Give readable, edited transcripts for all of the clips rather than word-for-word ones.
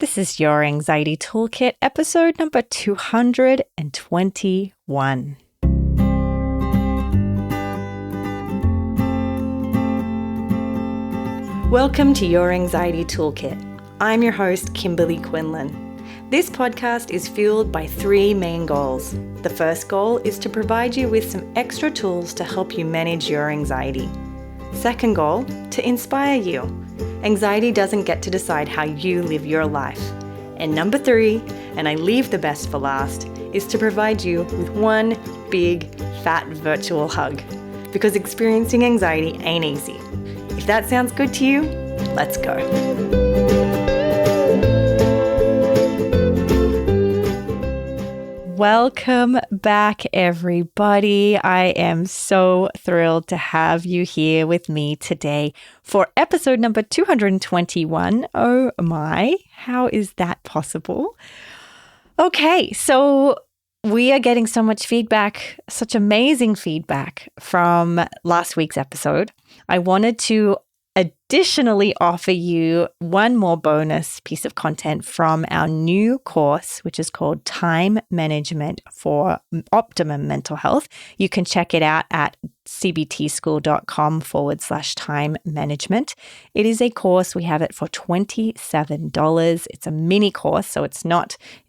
This is your Anxiety Toolkit, episode number 221. Welcome to Your Anxiety Toolkit. I'm your host, Kimberly Quinlan. This podcast is fueled by three main goals. The first goal is to provide you with some extra tools to help you manage your anxiety. Second goal, to inspire you. Anxiety doesn't get to decide how you live your life. And number three, and I leave the best for last, is to provide you with one big, fat virtual hug. Because experiencing anxiety ain't easy. If that sounds good to you, let's go. Welcome back, everybody. I am so thrilled to have you here with me today for episode number 221. Oh my, how is that possible? Okay, so we are getting so much feedback, such amazing feedback from last week's episode. I wanted to additionally offer you one more bonus piece of content from our new course, which is called Time Management for Optimum Mental Health. You can check it out at cbtschool.com/time management. It is a course. We have it for $27. It's a mini course, so it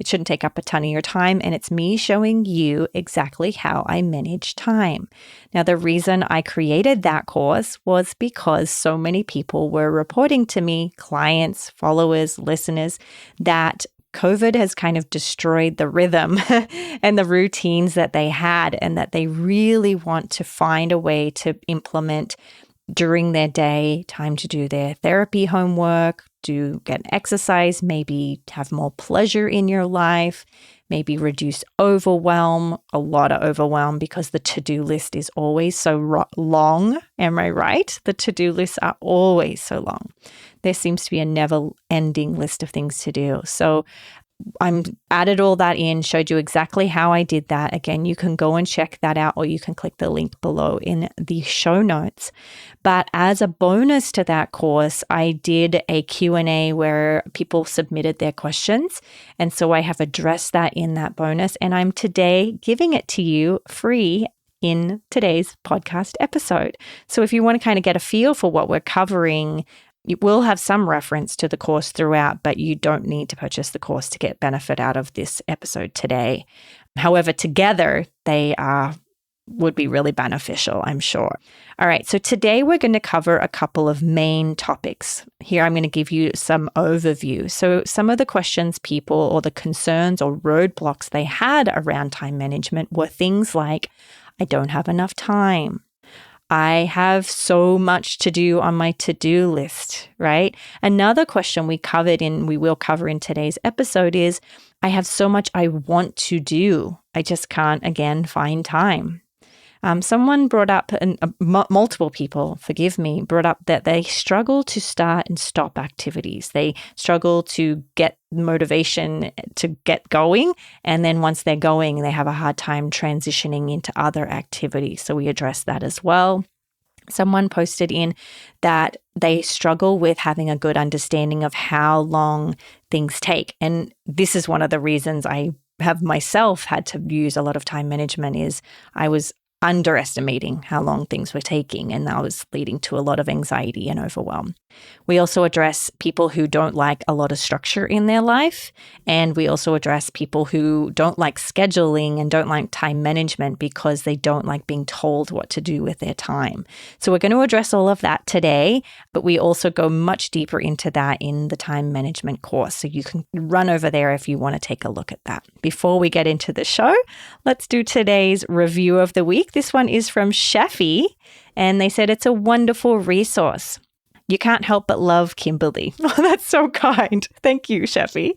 shouldn't take up a ton of your time. And it's me showing you exactly how I manage time. Now, the reason I created that course was because so many people were reporting to me, clients, followers, listeners, that COVID has kind of destroyed the rhythm and the routines that they had, and that they really want to find a way to implement during their day, time to do their therapy homework, to get exercise, maybe have more pleasure in your life, maybe reduce overwhelm, a lot of overwhelm because the to-do list is always so long. Am I right? The to-do lists are always so long. There seems to be a never-ending list of things to do. So I'm added all that in, showed you exactly how I did that. Again, you can go and check that out, or you can click the link below in the show notes. But as a bonus to that course, I did a Q&A where people submitted their questions. And so I have addressed that in that bonus. And I'm today giving it to you free in today's podcast episode. So if you want to kind of get a feel for what we're covering, it will have some reference to the course throughout, but you don't need to purchase the course to get benefit out of this episode today. However, together they would be really beneficial, I'm sure. All right, so today we're going to cover a couple of main topics. Here I'm going to give you some overview. So some of the questions people, or the concerns or roadblocks they had around time management were things like, I don't have enough time. I have so much to do on my to-do list, right? Another question we will cover in today's episode is, I have so much I want to do. I just can't, again, find time. Someone brought up, and multiple people, brought up that they struggle to start and stop activities. They struggle to get motivation to get going. And then once they're going, they have a hard time transitioning into other activities. So we address that as well. Someone posted in that they struggle with having a good understanding of how long things take. And this is one of the reasons I have myself had to use a lot of time management, is I was underestimating how long things were taking, and that was leading to a lot of anxiety and overwhelm. We also address people who don't like a lot of structure in their life, and we also address people who don't like scheduling and don't like time management because they don't like being told what to do with their time. So we're going to address all of that today, but we also go much deeper into that in the time management course. So you can run over there if you want to take a look at that. Before we get into the show, let's do today's review of the week. This one is from Sheffy, and they said it's a wonderful resource. You can't help but love Kimberly. Oh, that's so kind. Thank you, Sheffy.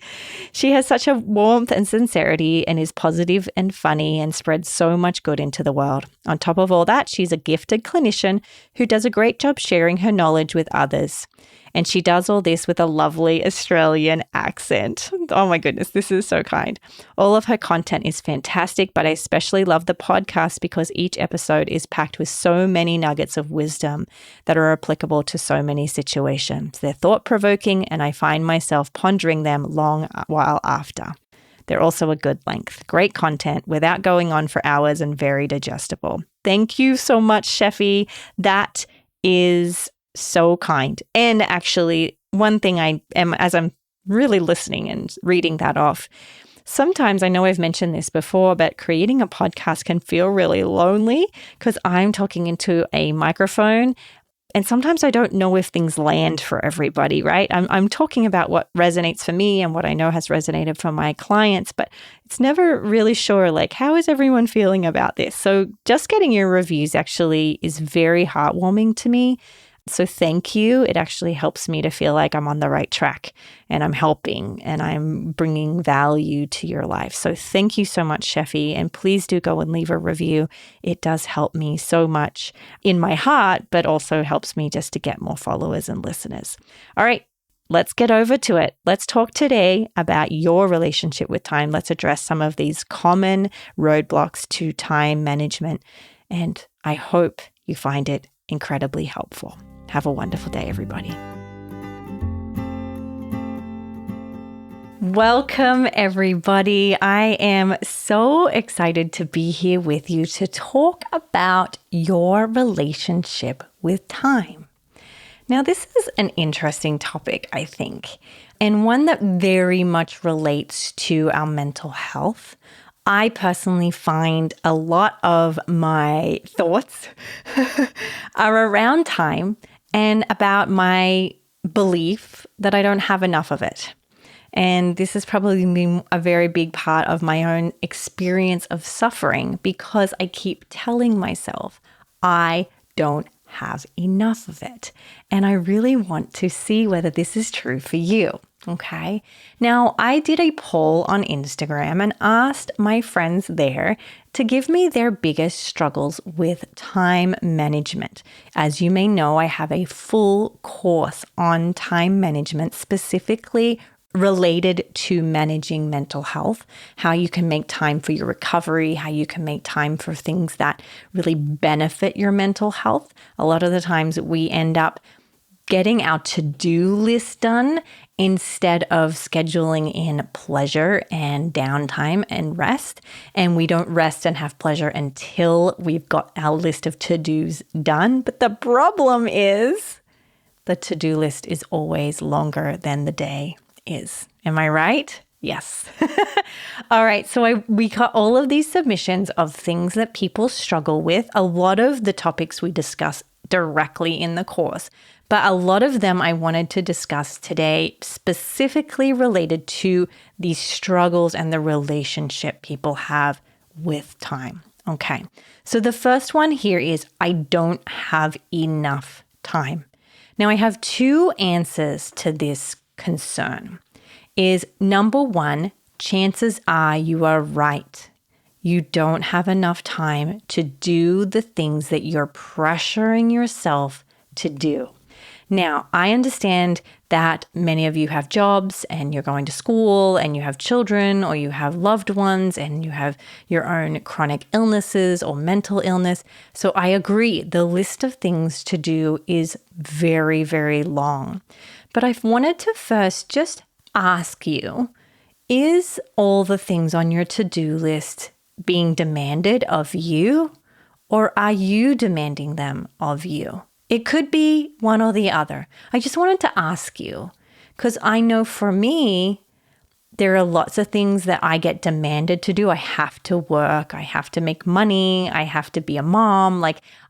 She has such a warmth and sincerity, and is positive and funny, and spreads so much good into the world. On top of all that, she's a gifted clinician who does a great job sharing her knowledge with others. And she does all this with a lovely Australian accent. Oh my goodness, this is so kind. All of her content is fantastic, but I especially love the podcast because each episode is packed with so many nuggets of wisdom that are applicable to so many situations. They're thought-provoking, and I find myself pondering them long while after. They're also a good length. Great content without going on for hours and very digestible. Thank you so much, Sheffy. That is so kind. And actually, one thing as I'm really listening and reading that off, sometimes, I know I've mentioned this before, but creating a podcast can feel really lonely because I'm talking into a microphone. And sometimes I don't know if things land for everybody, right? I'm talking about what resonates for me and what I know has resonated for my clients, but it's never really sure, like, how is everyone feeling about this? So just getting your reviews actually is very heartwarming to me. So thank you. It actually helps me to feel like I'm on the right track and I'm helping and I'm bringing value to your life. So thank you so much, Sheffy. And please do go and leave a review. It does help me so much in my heart, but also helps me just to get more followers and listeners. All right, let's get over to it. Let's talk today about your relationship with time. Let's address some of these common roadblocks to time management. And I hope you find it incredibly helpful. Have a wonderful day, everybody. Welcome, everybody. I am so excited to be here with you to talk about your relationship with time. Now, this is an interesting topic, I think, and one that very much relates to our mental health. I personally find a lot of my thoughts are around time and about my belief that I don't have enough of it. And this has probably been a very big part of my own experience of suffering because I keep telling myself I don't have enough of it. And I really want to see whether this is true for you. Okay. Now, I did a poll on Instagram and asked my friends there to give me their biggest struggles with time management. As you may know, I have a full course on time management specifically related to managing mental health, how you can make time for your recovery, how you can make time for things that really benefit your mental health. A lot of the times we end up getting our to-do list done instead of scheduling in pleasure and downtime and rest. And we don't rest and have pleasure until we've got our list of to-dos done. But the problem is the to-do list is always longer than the day is. Am I right? Yes. All right. So we got all of these submissions of things that people struggle with. A lot of the topics we discuss directly in the course, but a lot of them I wanted to discuss today specifically related to these struggles and the relationship people have with time. Okay. So the first one here is I don't have enough time. Now I have two answers to this concern. Is number one, chances are you are right. You don't have enough time to do the things that you're pressuring yourself to do. Now, I understand that many of you have jobs and you're going to school and you have children or you have loved ones and you have your own chronic illnesses or mental illness. So I agree, the list of things to do is very, very long. But I've wanted to first just ask you, is all the things on your to-do list being demanded of you, or are you demanding them of you? It could be one or the other. I just wanted to ask you, because I know for me, there are lots of things that I get demanded to do. I have to work. I have to make money. I have to be a mom.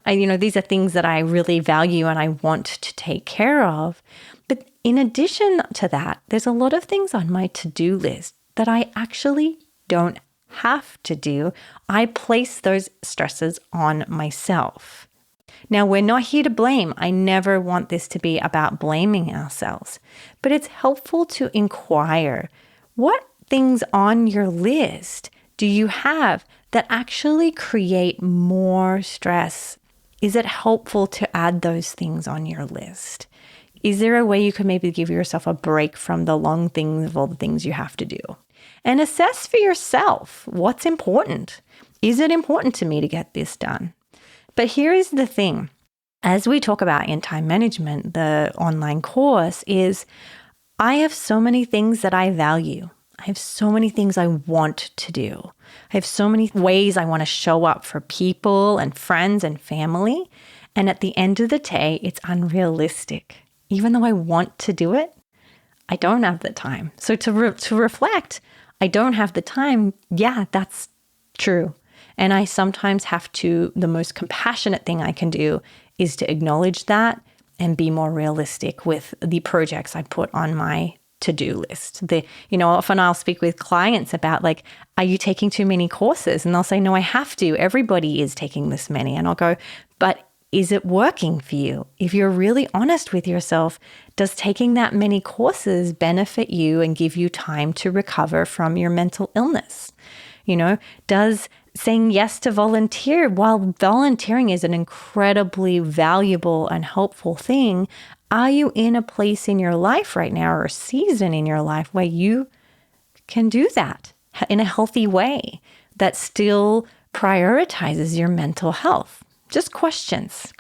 These are things that I really value and I want to take care of. But in addition to that, there's a lot of things on my to-do list that I actually don't have to do. I place those stresses on myself. Now, we're not here to blame. I never want this to be about blaming ourselves, but it's helpful to inquire, what things on your list do you have that actually create more stress? Is it helpful to add those things on your list? Is there a way you could maybe give yourself a break from the long things of all the things you have to do? And assess for yourself what's important. Is it important to me to get this done? But here is the thing. As we talk about in time management, the online course is I have so many things that I value. I have so many things I want to do. I have so many ways I want to show up for people and friends and family. And at the end of the day, it's unrealistic. Even though I want to do it, I don't have the time. So to reflect, I don't have the time. Yeah, that's true. And I sometimes have to, the most compassionate thing I can do is to acknowledge that and be more realistic with the projects I put on my to-do list. Often I'll speak with clients about like, are you taking too many courses? And they'll say, no, I have to. Everybody is taking this many. And I'll go, but is it working for you? If you're really honest with yourself, does taking that many courses benefit you and give you time to recover from your mental illness? Does saying yes to volunteer, while volunteering is an incredibly valuable and helpful thing, are you in a place in your life right now or a season in your life where you can do that in a healthy way that still prioritizes your mental health? Just questions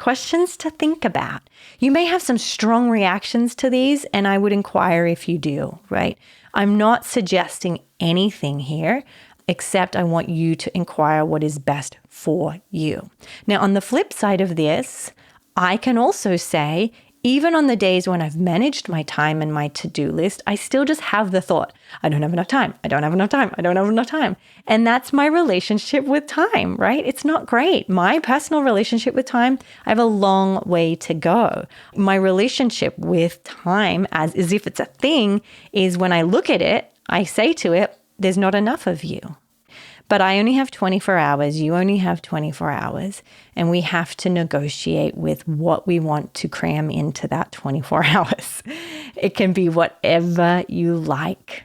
to think about. You may have some strong reactions to these, and I would inquire if you do, right? I'm not suggesting anything here, except I want you to inquire what is best for you. Now, on the flip side of this, I can also say, even on the days when I've managed my time and my to-do list, I still just have the thought, I don't have enough time. I don't have enough time. I don't have enough time. And that's my relationship with time, right? It's not great. My personal relationship with time, I have a long way to go. My relationship with time, as if it's a thing, is when I look at it, I say to it, there's not enough of you. But I only have 24 hours. You only have 24 hours. And we have to negotiate with what we want to cram into that 24 hours. It can be whatever you like,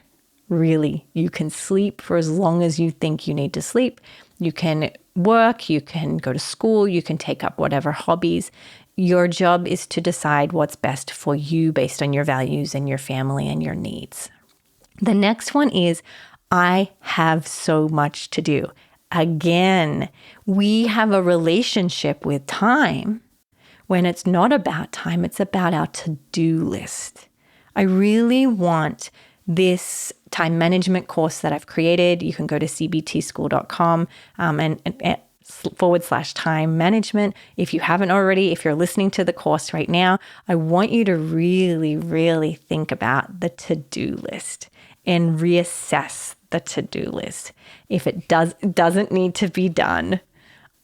really. You can sleep for as long as you think you need to sleep. You can work. You can go to school. You can take up whatever hobbies. Your job is to decide what's best for you based on your values and your family and your needs. The next one is, I have so much to do. Again, we have a relationship with time when it's not about time, it's about our to-do list. I really want this time management course that I've created. You can go to cbtschool.com and /time management. If you haven't already, if you're listening to the course right now, I want you to really, really think about the to-do list and reassess the to-do list. If it doesn't need to be done,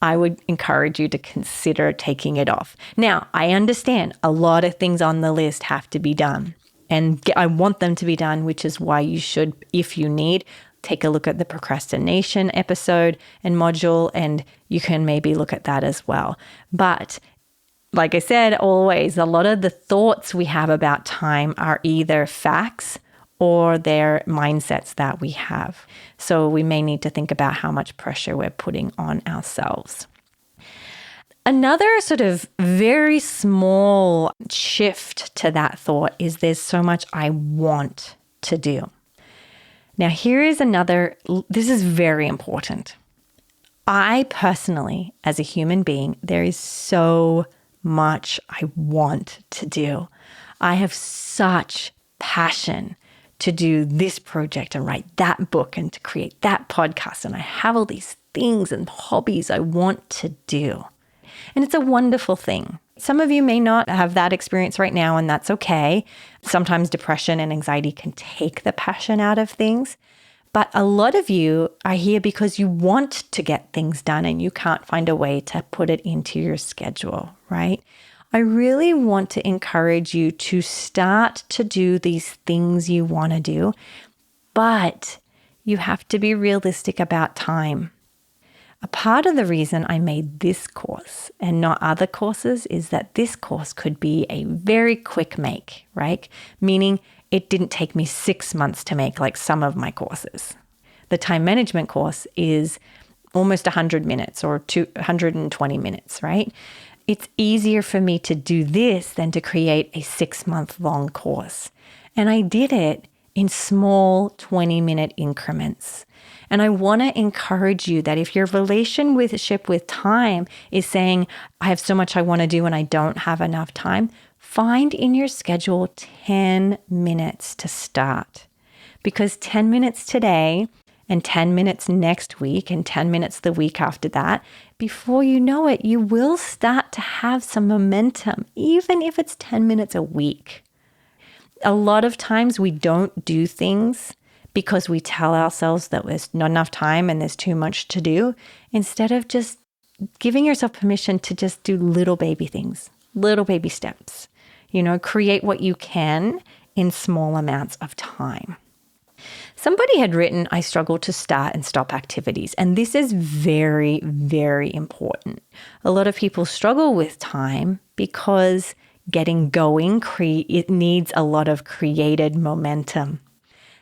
I would encourage you to consider taking it off. Now, I understand a lot of things on the list have to be done, and I want them to be done, which is why you should, if you need, take a look at the procrastination episode and module, and you can maybe look at that as well. But like I said, always, a lot of the thoughts we have about time are either facts or their mindsets that we have. So we may need to think about how much pressure we're putting on ourselves. Another sort of very small shift to that thought is there's so much I want to do. Now, here is this is very important. I personally, as a human being, there is so much I want to do. I have such passion to do this project and write that book and to create that podcast. And I have all these things and hobbies I want to do. And it's a wonderful thing. Some of you may not have that experience right now, and that's okay. Sometimes depression and anxiety can take the passion out of things. But a lot of you are here because you want to get things done and you can't find a way to put it into your schedule, right? I really want to encourage you to start to do these things you want to do, but you have to be realistic about time. A part of the reason I made this course and not other courses is that this course could be a very quick make, right? Meaning it didn't take me 6 months to make like some of my courses. The time management course is almost 100 minutes or 220 minutes, right? it's easier for me to do this than to create a 6-month-long course. And I did it in small 20-minute increments. And I want to encourage you that if your relationship with time is saying, I have so much I want to do and I don't have enough time, find in your schedule 10 minutes to start. Because 10 minutes today and 10 minutes next week and 10 minutes the week after that, before you know it, you will start to have some momentum, even if it's 10 minutes a week. A lot of times we don't do things because we tell ourselves that there's not enough time and there's too much to do, instead of just giving yourself permission to just do little baby things, little baby steps. Create what you can in small amounts of time. Somebody had written, I struggle to start and stop activities. And this is very, very important. A lot of people struggle with time because getting going, it needs a lot of created momentum.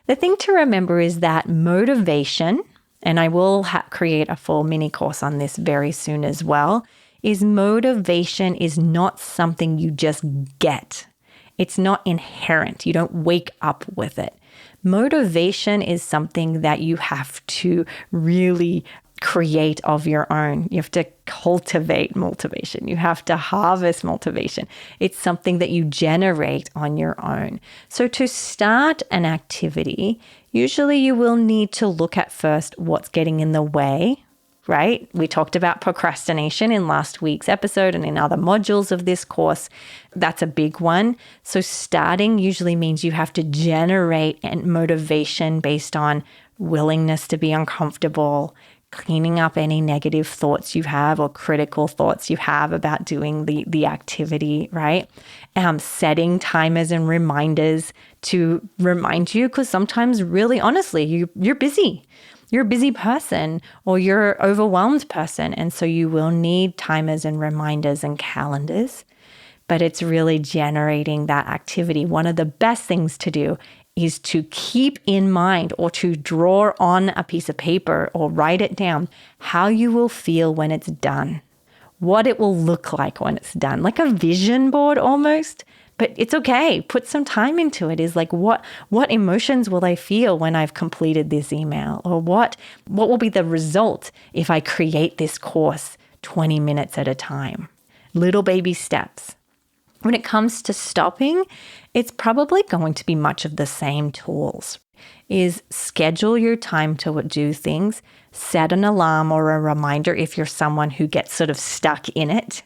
The thing to remember is that motivation, and I will create a full mini course on this very soon as well, is motivation is not something you just get. It's not inherent. You don't wake up with it. Motivation is something that you have to really create of your own. You have to cultivate motivation. You have to harvest motivation. It's something that you generate on your own. So to start an activity, usually you will need to look at first what's getting in the way, right? We talked about procrastination in last week's episode and in other modules of this course. That's a big one. So starting usually means you have to generate motivation based on willingness to be uncomfortable, cleaning up any negative thoughts you have or critical thoughts you have about doing the activity, right? Setting timers and reminders to remind you, because sometimes really honestly, you're busy. You're a busy person or you're an overwhelmed person. And so you will need timers and reminders and calendars, but it's really generating that activity. One of the best things to do is to keep in mind or to draw on a piece of paper or write it down how you will feel when it's done, what it will look like when it's done, like a vision board almost. But it's okay. Put some time into it. Is like, what emotions will I feel when I've completed this email? Or what will be the result if I create this course 20 minutes at a time? Little baby steps. When it comes to stopping, it's probably going to be much of the same tools. Is schedule your time to do things, set an alarm or a reminder if you're someone who gets sort of stuck in it.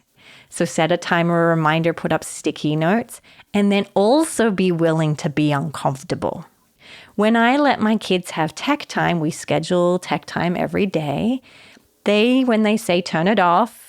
So set a timer or a reminder, put up sticky notes, and then also be willing to be uncomfortable. When I let my kids have tech time, we schedule tech time every day. When they say turn it off,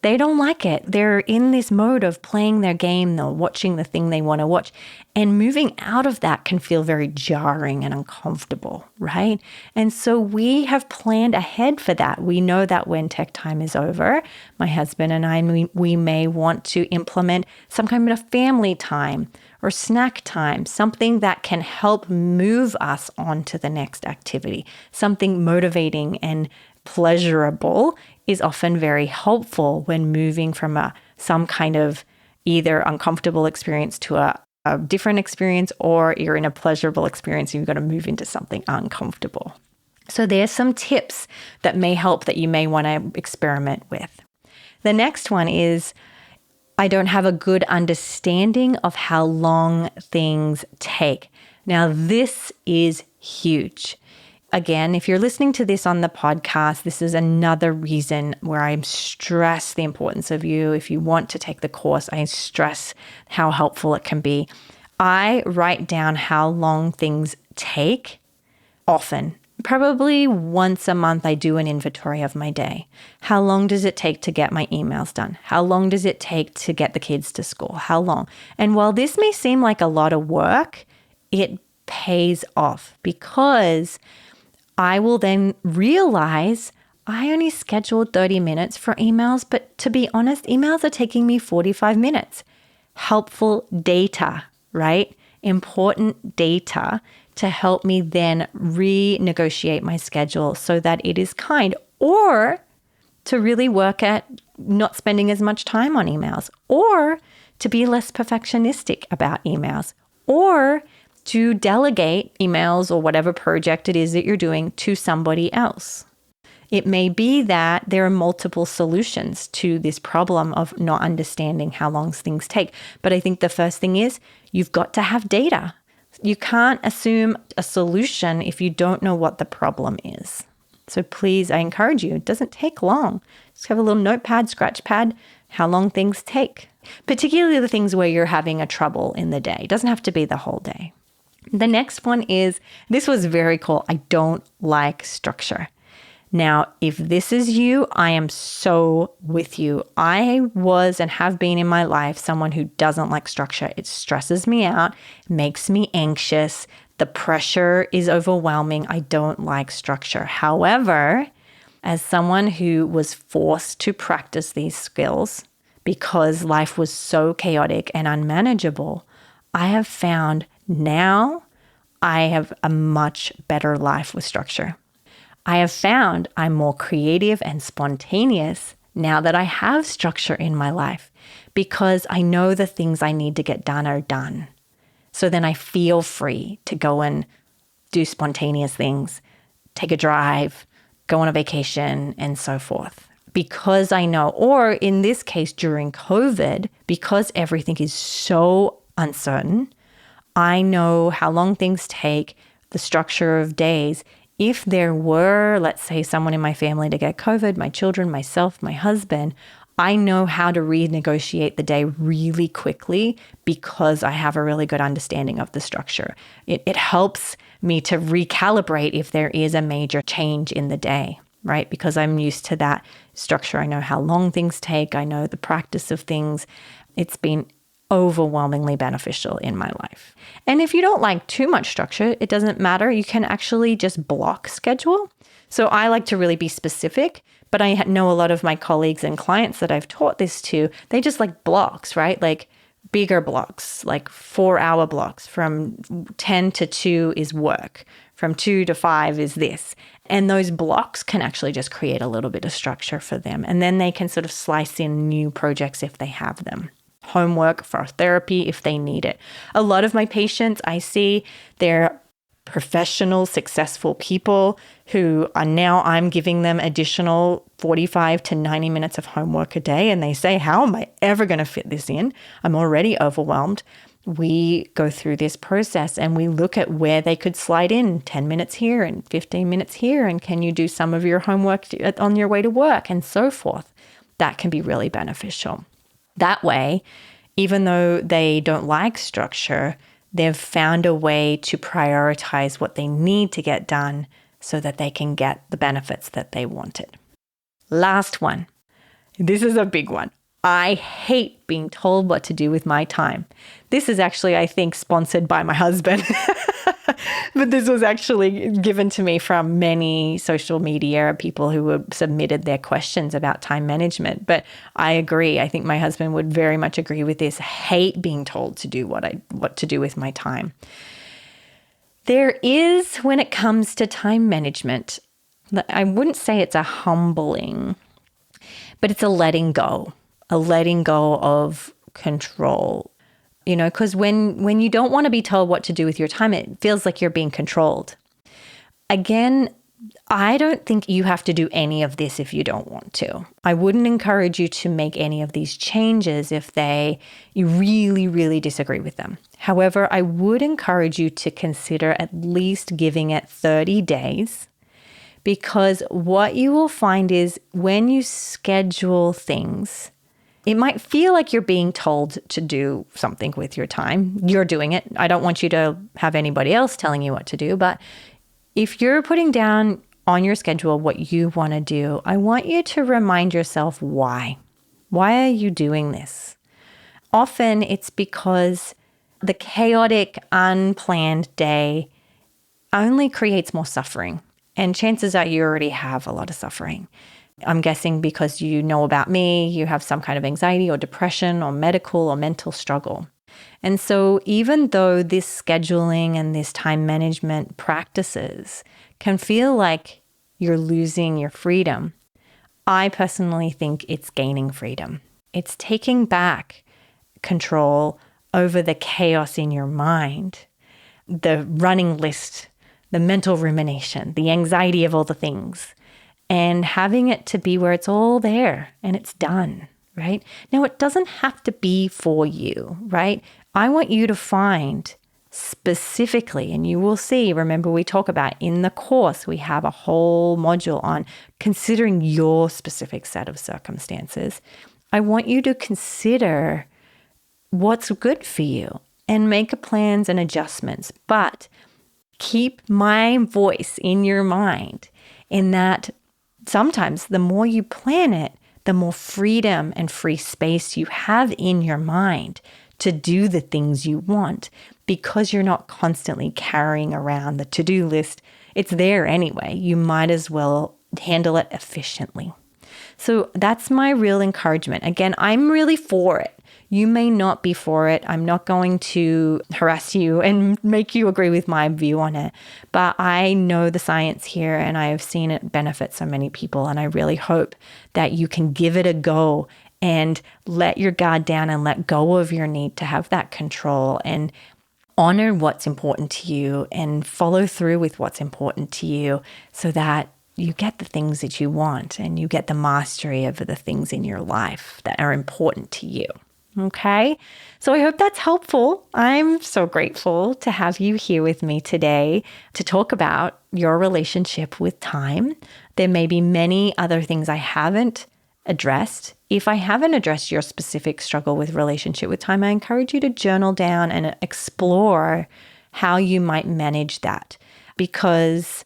they don't like it. They're in this mode of playing their game, they're watching the thing they want to watch. And moving out of that can feel very jarring and uncomfortable, right? And so we have planned ahead for that. We know that when tech time is over, my husband and I, we may want to implement some kind of family time or snack time, something that can help move us on to the next activity. Something motivating and pleasurable is often very helpful when moving from some kind of either uncomfortable experience to a different experience, or you're in a pleasurable experience and you've got to move into something uncomfortable. So there's some tips that may help that you may want to experiment with. The next one is, I don't have a good understanding of how long things take. Now, this is huge. Again, if you're listening to this on the podcast, this is another reason where I stress the importance of you. If you want to take the course, I stress how helpful it can be. I write down how long things take often. Probably once a month, I do an inventory of my day. How long does it take to get my emails done? How long does it take to get the kids to school? How long? And while this may seem like a lot of work, it pays off because I will then realize I only scheduled 30 minutes for emails, but to be honest, emails are taking me 45 minutes. Helpful data, right? Important data to help me then renegotiate my schedule so that it is kind, or to really work at not spending as much time on emails, or to be less perfectionistic about emails, or to delegate emails or whatever project it is that you're doing to somebody else. It may be that there are multiple solutions to this problem of not understanding how long things take. But I think the first thing is you've got to have data. You can't assume a solution if you don't know what the problem is. So please, I encourage you, it doesn't take long. Just have a little notepad, scratch pad, how long things take. Particularly the things where you're having a trouble in the day. It doesn't have to be the whole day. The next one is, this was very cool. I don't like structure. Now, if this is you, I am so with you. I was and have been in my life someone who doesn't like structure. It stresses me out, makes me anxious. The pressure is overwhelming. I don't like structure. However, as someone who was forced to practice these skills because life was so chaotic and unmanageable, I have found now I have a much better life with structure. I have found I'm more creative and spontaneous now that I have structure in my life because I know the things I need to get done are done. So then I feel free to go and do spontaneous things, take a drive, go on a vacation, and so forth. Because I know, or in this case during COVID, because everything is so uncertain, I know how long things take, the structure of days. If there were, let's say, someone in my family to get COVID, my children, myself, my husband, I know how to renegotiate the day really quickly because I have a really good understanding of the structure. It helps me to recalibrate if there is a major change in the day, right? Because I'm used to that structure. I know how long things take. I know the practice of things. It's been overwhelmingly beneficial in my life. And if you don't like too much structure, it doesn't matter. You can actually just block schedule. So I like to really be specific, but I know a lot of my colleagues and clients that I've taught this to, they just like blocks, right? Like bigger blocks, like 4-hour blocks. From 10 to 2 is work. From 2 to 5 is this. And those blocks can actually just create a little bit of structure for them. And then they can sort of slice in new projects if they have them. Homework for therapy if they need it. A lot of my patients I see, they're professional, successful people who are now I'm giving them additional 45 to 90 minutes of homework a day. And they say, how am I ever going to fit this in? I'm already overwhelmed. We go through this process and we look at where they could slide in 10 minutes here and 15 minutes here. And can you do some of your homework on your way to work and so forth? That can be really beneficial. That way, even though they don't like structure, they've found a way to prioritize what they need to get done so that they can get the benefits that they wanted. Last one. This is a big one. I hate being told what to do with my time. This is actually, I think, sponsored by my husband. But this was actually given to me from many social media people who have submitted their questions about time management. But I agree. I think my husband would very much agree with this. I hate being told to do what to do with my time. There is, when it comes to time management, I wouldn't say it's a humbling, but it's a letting go of control. You know, because when you don't want to be told what to do with your time, it feels like you're being controlled. Again, I don't think you have to do any of this if you don't want to. I wouldn't encourage you to make any of these changes if you really, really disagree with them. However, I would encourage you to consider at least giving it 30 days, because what you will find is when you schedule things, it might feel like you're being told to do something with your time. You're doing it. I don't want you to have anybody else telling you what to do. But if you're putting down on your schedule what you want to do, I want you to remind yourself why. Why are you doing this? Often it's because the chaotic, unplanned day only creates more suffering. And chances are you already have a lot of suffering. I'm guessing because you know about me, you have some kind of anxiety or depression or medical or mental struggle. And so even though this scheduling and this time management practices can feel like you're losing your freedom, I personally think it's gaining freedom. It's taking back control over the chaos in your mind, the running list, the mental rumination, the anxiety of all the things, and having it to be where it's all there and it's done, right? Now, it doesn't have to be for you, right? I want you to find specifically, and you will see, remember we talk about in the course, we have a whole module on considering your specific set of circumstances. I want you to consider what's good for you and make plans and adjustments, but keep my voice in your mind in that sometimes the more you plan it, the more freedom and free space you have in your mind to do the things you want because you're not constantly carrying around the to-do list. It's there anyway. You might as well handle it efficiently. So that's my real encouragement. Again, I'm really for it. You may not be for it. I'm not going to harass you and make you agree with my view on it. But I know the science here and I have seen it benefit so many people. And I really hope that you can give it a go and let your guard down and let go of your need to have that control and honor what's important to you and follow through with what's important to you so that you get the things that you want and you get the mastery over the things in your life that are important to you. Okay, so I hope that's helpful. I'm so grateful to have you here with me today to talk about your relationship with time. There may be many other things I haven't addressed. If I haven't addressed your specific struggle with relationship with time, I encourage you to journal down and explore how you might manage that because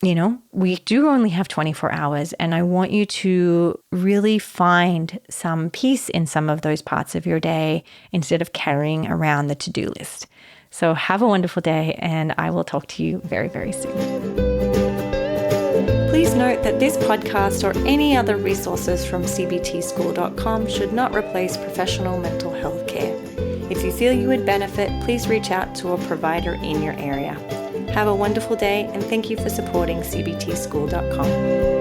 we do only have 24 hours and I want you to really find some peace in some of those parts of your day instead of carrying around the to-do list. So have a wonderful day and I will talk to you very, very soon. Please note that this podcast or any other resources from cbtschool.com should not replace professional mental health care. If you feel you would benefit, please reach out to a provider in your area. Have a wonderful day and thank you for supporting cbtschool.com.